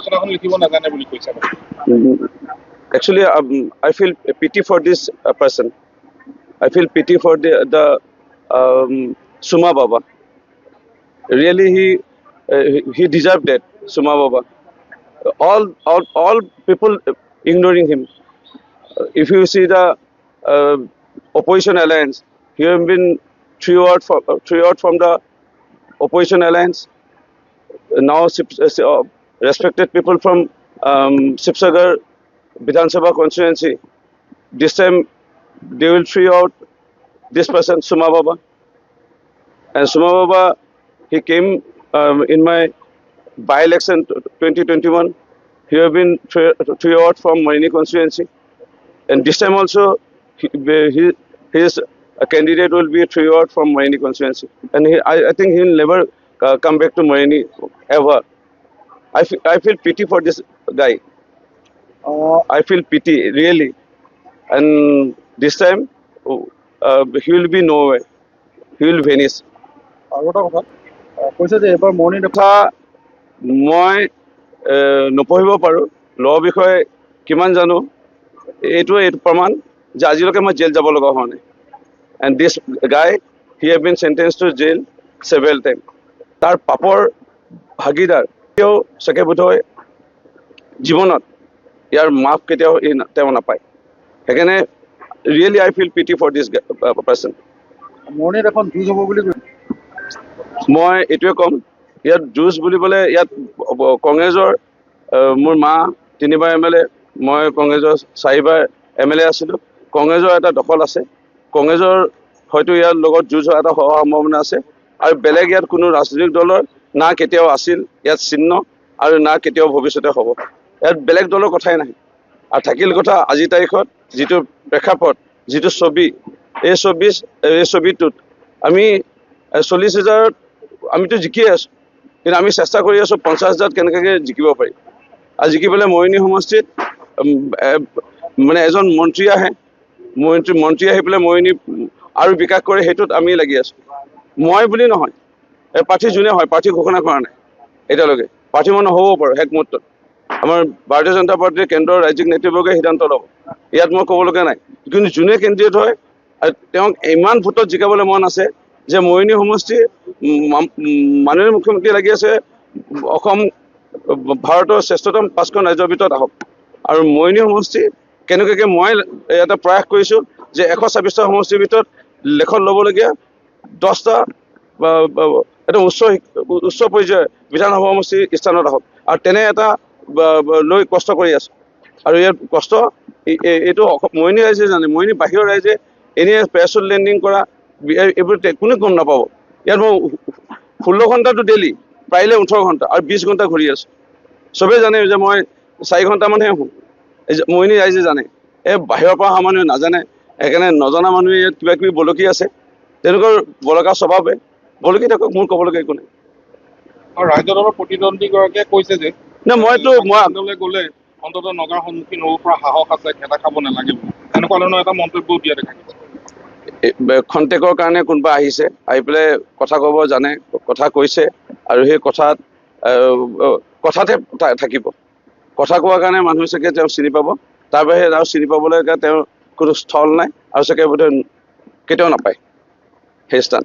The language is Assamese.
ৰচনাখন লিখিব নাজানে বুলি কৈছে। Actually, I feel pity for this person. I feel pity for the Suma Baba. Really, he deserved that, Suma Baba. All people ignoring him. If you see the opposition alliance, he have been threw out from the opposition alliance. Now respected people from Sipsagar Vidhan Sabha constituency. This time they will throw out this person, Suma Baba. And Suma Baba, he came in my by-election 2021. He have been thrown out from Morini constituency. And this time also, his candidate will be thrown out from Morini constituency. And I think he will never come back to Morini ever. I feel pity for this guy. I feel pity, really. And this time, he will be nowhere. He will vanish. আৰু এটা কথা কৈছে যে এবাৰ মৰ্ণিং কথা মই নপঢ়িব পাৰোঁ, ল বিষয়ে কিমান জানো এইটো প্ৰমাণ যে আজিলৈকে মই জেল যাব লগা হোৱা নাই। And this guy he have been sentenced to jail several time. তাৰ পাপৰ ভাগিদাৰ কেতিয়াও চাগে বোধহয় জীৱনত ইয়াৰ মাফ কেতিয়াও তেওঁ নাপায়। সেইকাৰণে ৰিয়েলি আই ফিল পিটি ফৰ দিছ পাৰ্চন। মৰ্ণিং এখন যুঁজ হ'ব বুলি কৈছে। মই এইটোৱে ক'ম, ইয়াত যুঁজ বুলিবলৈ ইয়াত কংগ্ৰেছৰ মোৰ মা 3বাৰ MLA, মই কংগ্ৰেছৰ 4বাৰ MLA আছিলোঁ। কংগ্ৰেছৰ এটা দখল আছে, কংগ্ৰেছৰ হয়তো ইয়াৰ লগত যুঁজ হোৱা এটা হোৱাৰ সম্ভাৱনা আছে। আৰু বেলেগ ইয়াত কোনো ৰাজনৈতিক দলৰ না কেতিয়াও আছিল ইয়াত চিহ্ন, আৰু না কেতিয়াও ভৱিষ্যতে হ'ব। ইয়াত বেলেগ দলৰ কথাই নাই। আৰু থাকিল কথা আজিৰ তাৰিখত যিটো প্ৰেক্ষাপট, যিটো ছবি, এই ছবিটোত আমি 40,000 আমিতো জিকিয়ে আছোঁ, কিন্তু আমি চেষ্টা কৰি আছোঁ 50,000 কেনেকৈ জিকিব পাৰি। আৰু জিকি পেলাই মৰিনী সমষ্টিত মানে এজন মন্ত্ৰী আহে, মন্ত্ৰী আহি পেলাই মৰিনী আৰু বিকাশ কৰে, সেইটোত আমি লাগি আছোঁ। মই বুলি নহয়, এই প্ৰাৰ্থী যোনে হয়, প্ৰাৰ্থী ঘোষণা কৰা নাই এতিয়ালৈকে। প্ৰাৰ্থী মই নহ'বও পাৰোঁ শেষ মুহূৰ্তত। আমাৰ ভাৰতীয় জনতা পাৰ্টীৰ কেন্দ্ৰৰ ৰাজ্যিক নেতৃবৰ্গই সিদ্ধান্ত ল'ব, ইয়াত মই ক'বলগীয়া নাই। কিন্তু যোনে কেণ্ডিডেট হয় তেওঁক ইমান ভোটত জিকাবলৈ মন আছে যে মৰিনী সমষ্টি মাননীয় মুখ্যমন্ত্ৰী লাগি আছে অসম ভাৰতৰ শ্ৰেষ্ঠতম 5খন ৰাজ্যৰ ভিতৰত আহক। আৰু মৰিনী সমষ্টি কেনেকুৱাকৈ মই এটা প্ৰয়াস কৰিছোঁ যে 126টা সমষ্টিৰ ভিতৰত লেখত ল'বলগীয়া 10টা এটা উচ্চ পৰ্যায়ৰ বিধানসভা সমষ্টিৰ স্থানত আহক। আৰু তেনে এটা লৈ কষ্ট কৰি আছোঁ। আৰু ইয়াৰ কষ্ট এইটো মৰিনী ৰাইজে জানে, মৰিনী বাহিৰৰ ৰাইজে এনেই পেৰাচুট লেণ্ডিং কৰা এইবোৰ কোনে গম নাপাব। ইয়াত মই 16 ঘণ্টাটো ডেইলি, পাৰিলে 18 ঘণ্টা আৰু 20 ঘণ্টা ঘূৰি আছোঁ। চবেই জানে যে মই 4 ঘণ্টামানহে শুওঁ, মৰিনী ৰাইজে জানে। এই বাহিৰৰ পৰা অহা মানুহে নাজানে, সেইকাৰণে নজনা মানুহে ইয়াত কিবা কিবি বলকি আছে। তেওঁলোকৰ বলকা স্বভাৱে বলকি থাকক, মোৰ ক'বলগীয়া একো নাই। আৰু ৰাজ্য দলৰ প্ৰতিদ্বন্দ্বীগৰাকীয়ে কৈছে যে মই গ'লে অন্ততঃ নগাঁৱৰ সন্মুখীন হ'ব পৰা সাহস আছে, খেদা খাব নালাগে বুলি এনেকুৱা ধৰণৰ এটা মন্তব্য দিয়া দেখা গৈছে। খন্তেকৰ কাৰণে কোনোবা আহিছে, আহি পেলাই কথা ক'ব জানে, কথা কৈছে, আৰু সেই কথাতে থাকিব। কথা কোৱাৰ কাৰণে মানুহ চাগে তেওঁ চিনি পাব, তাৰ বাহিৰে আৰু চিনি পাবলৈ তেওঁৰ কোনো স্থল নাই, আৰু চাগে বোধহয় কেতিয়াও নাপায় সেই স্থান।